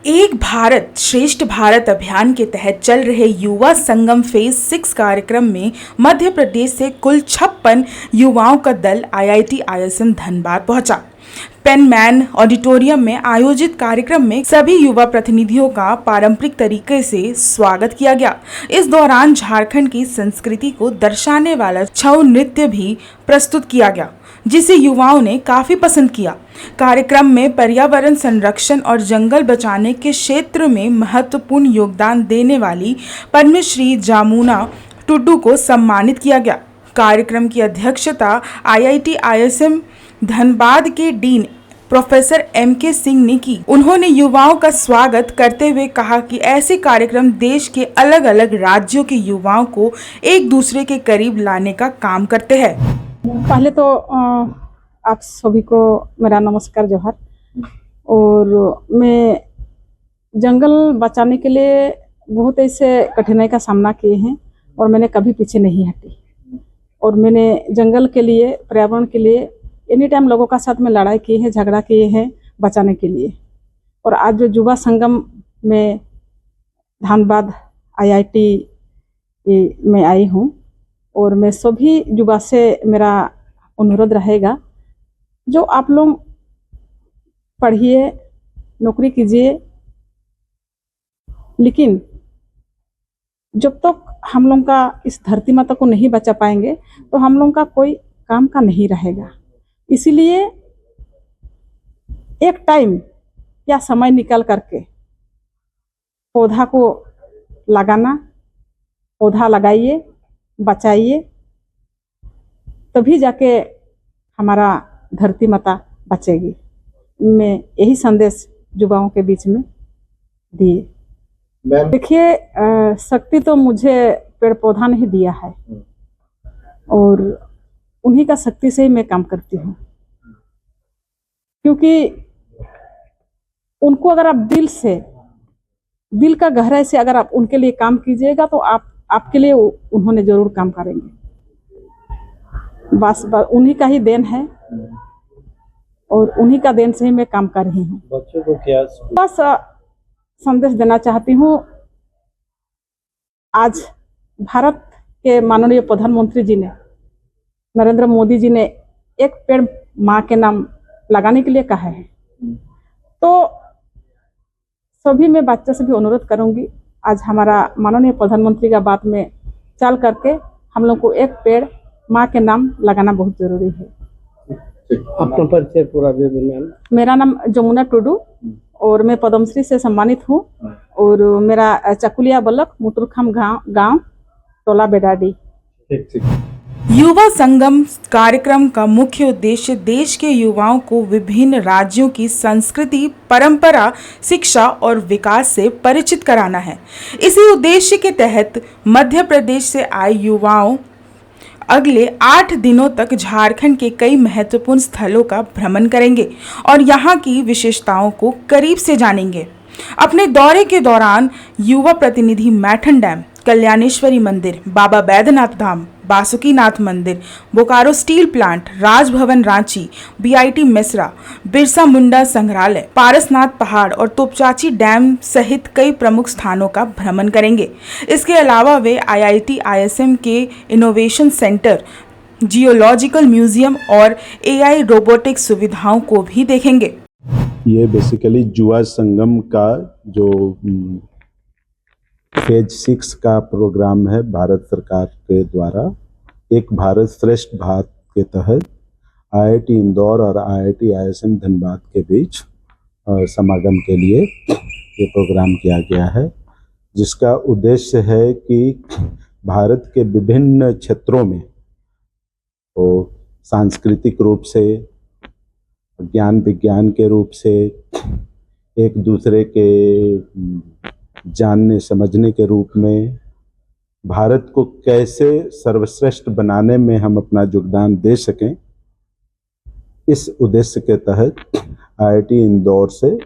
एक भारत श्रेष्ठ भारत अभियान के तहत चल रहे युवा संगम फेज 6 कार्यक्रम में मध्य प्रदेश से कुल 56 युवाओं का दल आईआईटी आईएसएम धनबाद पहुंचा। पेनमैन ऑडिटोरियम में आयोजित कार्यक्रम में सभी युवा प्रतिनिधियों का पारंपरिक तरीके से स्वागत किया गया। इस दौरान झारखंड की संस्कृति को दर्शाने वाला छऊ नृत्य भी प्रस्तुत किया गया, जिसे युवाओं ने काफी पसंद किया। कार्यक्रम में पर्यावरण संरक्षण और जंगल बचाने के क्षेत्र में महत्वपूर्ण योगदान देने वाली पद्मश्री जामुना टुडू को सम्मानित किया गया। कार्यक्रम की अध्यक्षता आईआईटी आईएसएम धनबाद के डीन प्रोफेसर एमके सिंह ने की। उन्होंने युवाओं का स्वागत करते हुए कहा कि ऐसे कार्यक्रम देश के अलग अलग राज्यों के युवाओं को एक दूसरे के करीब लाने का काम करते हैं। पहले तो आप सभी को मेरा नमस्कार जोहर। और मैं जंगल बचाने के लिए बहुत ऐसे कठिनाई का सामना किए हैं और मैंने कभी पीछे नहीं हटी। और मैंने जंगल के लिए, पर्यावरण के लिए एनी टाइम लोगों का साथ में लड़ाई की है, झगड़ा किए हैं बचाने के लिए। और आज जो युवा संगम में धनबाद आईआईटी में आई हूँ और मैं सभी युवा से मेरा अनुरोध रहेगा, जो आप लोग पढ़िए, नौकरी कीजिए, लेकिन जब तक हम लोग का इस धरती माता को नहीं बचा पाएंगे तो हम लोग का कोई काम का नहीं रहेगा। इसीलिए एक टाइम या समय निकाल करके पौधा को लगाना, पौधा लगाइए, बचाइए, तभी जाके हमारा धरती माता बचेगी। मैं यही संदेश युवाओं के बीच में दिए। देखिए, शक्ति तो मुझे पेड़ पौधा नहीं दिया है और उन्हीं का शक्ति से ही मैं काम करती हूँ, क्योंकि उनको अगर आप दिल का गहराई से अगर आप उनके लिए काम कीजिएगा तो आपके लिए उन्होंने जरूर काम करेंगे। बस उन्हीं का ही देन है और उन्हीं का देन से ही मैं काम कर रही हूँ। बच्चों को क्या बस संदेश देना चाहती हूँ। आज भारत के माननीय प्रधानमंत्री जी ने, नरेंद्र मोदी जी ने एक पेड़ माँ के नाम लगाने के लिए कहा है, तो सभी मैं बच्चों से भी अनुरोध करूंगी, आज हमारा माननीय प्रधानमंत्री का बात में चल करके हम लोग को एक पेड़ माँ के नाम लगाना बहुत जरूरी है। अपना परिचय पूरा दे दें। मेरा नाम जमुना टुडू और मैं पद्मश्री से सम्मानित हूँ और मेरा चकुलिया बलक मुटुरखाम गांव टोला बेडाडी। युवा संगम कार्यक्रम का मुख्य उद्देश्य देश के युवाओं को विभिन्न राज्यों की संस्कृति, परंपरा, शिक्षा और विकास से परिचित कराना है। इसी उद्देश्य के तहत मध्य प्रदेश से आए युवाओं अगले 8 दिनों तक झारखंड के कई महत्वपूर्ण स्थलों का भ्रमण करेंगे और यहाँ की विशेषताओं को करीब से जानेंगे। अपने दौरे के दौरान युवा प्रतिनिधि मैठन डैम, कल्याणेश्वरी मंदिर, बाबा बैद्यनाथ धाम, बासुकीनाथ मंदिर, Bokaro steel plant, Raj Bhavan Ranchi, BIT Mesra, Birsa Munda संग्रहालय, पारसनाथ पहाड़ और तोपचाची डैम सहित कई प्रमुख स्थानों का भ्रमण करेंगे। इसके अलावा वे आईआईटी आईएसएम के इनोवेशन सेंटर, जियोलॉजिकल म्यूजियम और एआई रोबोटिक्स सुविधाओं को भी देखेंगे। ये बेसिकली युवा संगम का जो फेज 6 का प्रोग्राम है भारत सरकार के द्वारा, एक भारत श्रेष्ठ भारत के तहत आईआईटी इंदौर और आईआईटी आईएसएम धनबाद के बीच समागम के लिए ये प्रोग्राम किया गया है, जिसका उद्देश्य है कि भारत के विभिन्न क्षेत्रों में तो सांस्कृतिक रूप से, ज्ञान विज्ञान के रूप से, एक दूसरे के जानने समझने के रूप में भारत को कैसे सर्वश्रेष्ठ बनाने में हम अपना योगदान दे सकें, इस उद्देश्य के तहत आईआईटी इंदौर से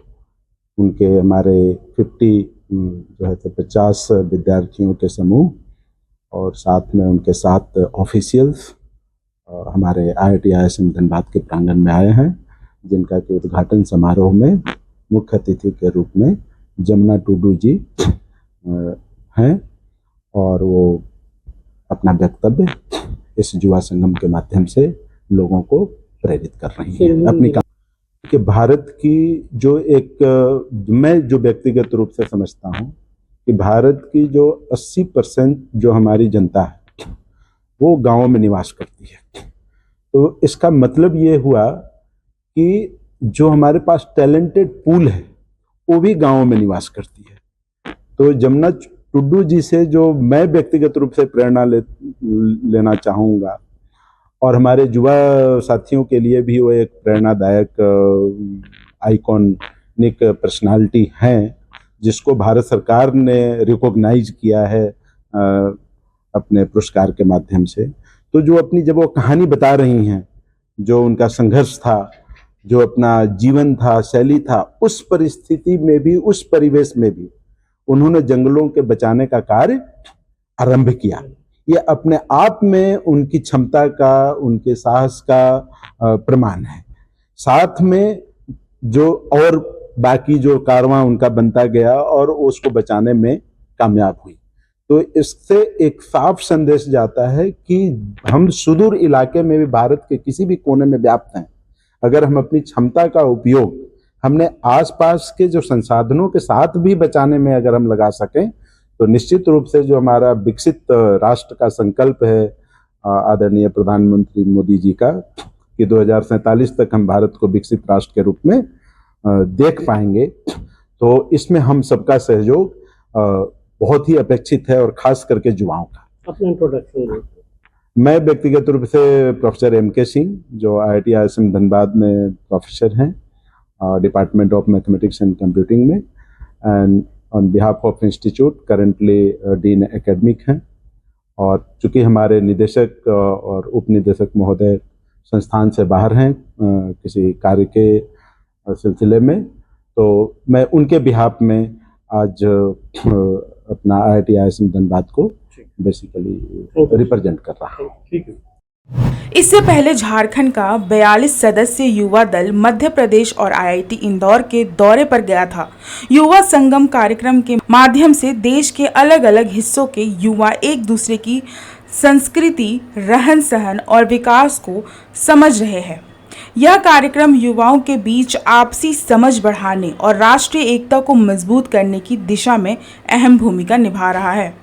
उनके हमारे 50 विद्यार्थियों के समूह और साथ में उनके 7 ऑफिशियल्स हमारे आईआईटी आईएसएम धनबाद के प्रांगण में आए हैं, जिनका कि उद्घाटन समारोह में मुख्य अतिथि के रूप में जमुना टुडू जी हैं और वो अपना वक्तव्य इस युवा संगम के माध्यम से लोगों को प्रेरित कर रही हैं अपनी काम कि भारत की जो मैं जो व्यक्तिगत रूप से समझता हूँ कि भारत की जो 80% जो हमारी जनता है वो गांवों में निवास करती है। तो इसका मतलब ये हुआ कि जो हमारे पास टैलेंटेड पूल है वो भी गांवों में निवास करती है। तो जमुना टुडू जी से जो मैं व्यक्तिगत रूप से प्रेरणा लेना चाहूँगा और हमारे युवा साथियों के लिए भी वो एक प्रेरणादायक आइकॉनिक पर्सनालिटी हैं जिसको भारत सरकार ने रिकॉग्नाइज किया है अपने पुरस्कार के माध्यम से। तो जो अपनी जब वो कहानी बता रही हैं, जो उनका संघर्ष था, जो अपना जीवन था, शैली था, उस परिस्थिति में भी, उस परिवेश में भी उन्होंने जंगलों के बचाने का कार्य आरंभ किया। ये अपने आप में उनकी क्षमता का, उनके साहस का प्रमाण है। साथ में जो और बाकी जो कारवां उनका बनता गया और उसको बचाने में कामयाब हुई। तो इससे एक साफ संदेश जाता है कि हम सुदूर इलाके में भी, भारत के किसी भी कोने में व्याप्त हैं, अगर हम अपनी क्षमता का उपयोग हमने आसपास के जो संसाधनों के साथ भी बचाने में अगर हम लगा सकें तो निश्चित रूप से जो हमारा विकसित राष्ट्र का संकल्प है आदरणीय प्रधानमंत्री मोदी जी का कि 2047 तक हम भारत को विकसित राष्ट्र के रूप में देख पाएंगे, तो इसमें हम सबका सहयोग बहुत ही अपेक्षित है और खास करके युवाओं का। अपना इंट्रोडक्शन। मैं व्यक्तिगत रूप से प्रोफेसर MK सिंह जो IIT ISM धनबाद में प्रोफेसर हैं department of mathematics and computing में, and on behalf of institute currently dean academic हैं। और चूंकि हमारे निदेशक और उप निदेशक महोदय संस्थान से बाहर हैं किसी कार्य के सिलसिले में, तो मैं उनके बिहाफ में आज अपना IIT ISM धनबाद को बेसिकली रिप्रेजेंट कर रहा हूँ। ठीक है। इससे पहले झारखंड का 42 सदस्य युवा दल मध्य प्रदेश और IIT इंदौर के दौरे पर गया था। युवा संगम कार्यक्रम के माध्यम से देश के अलग अलग हिस्सों के युवा एक दूसरे की संस्कृति, रहन सहन और विकास को समझ रहे हैं। यह कार्यक्रम युवाओं के बीच आपसी समझ बढ़ाने और राष्ट्रीय एकता को मजबूत करने की दिशा में अहम भूमिका निभा रहा है।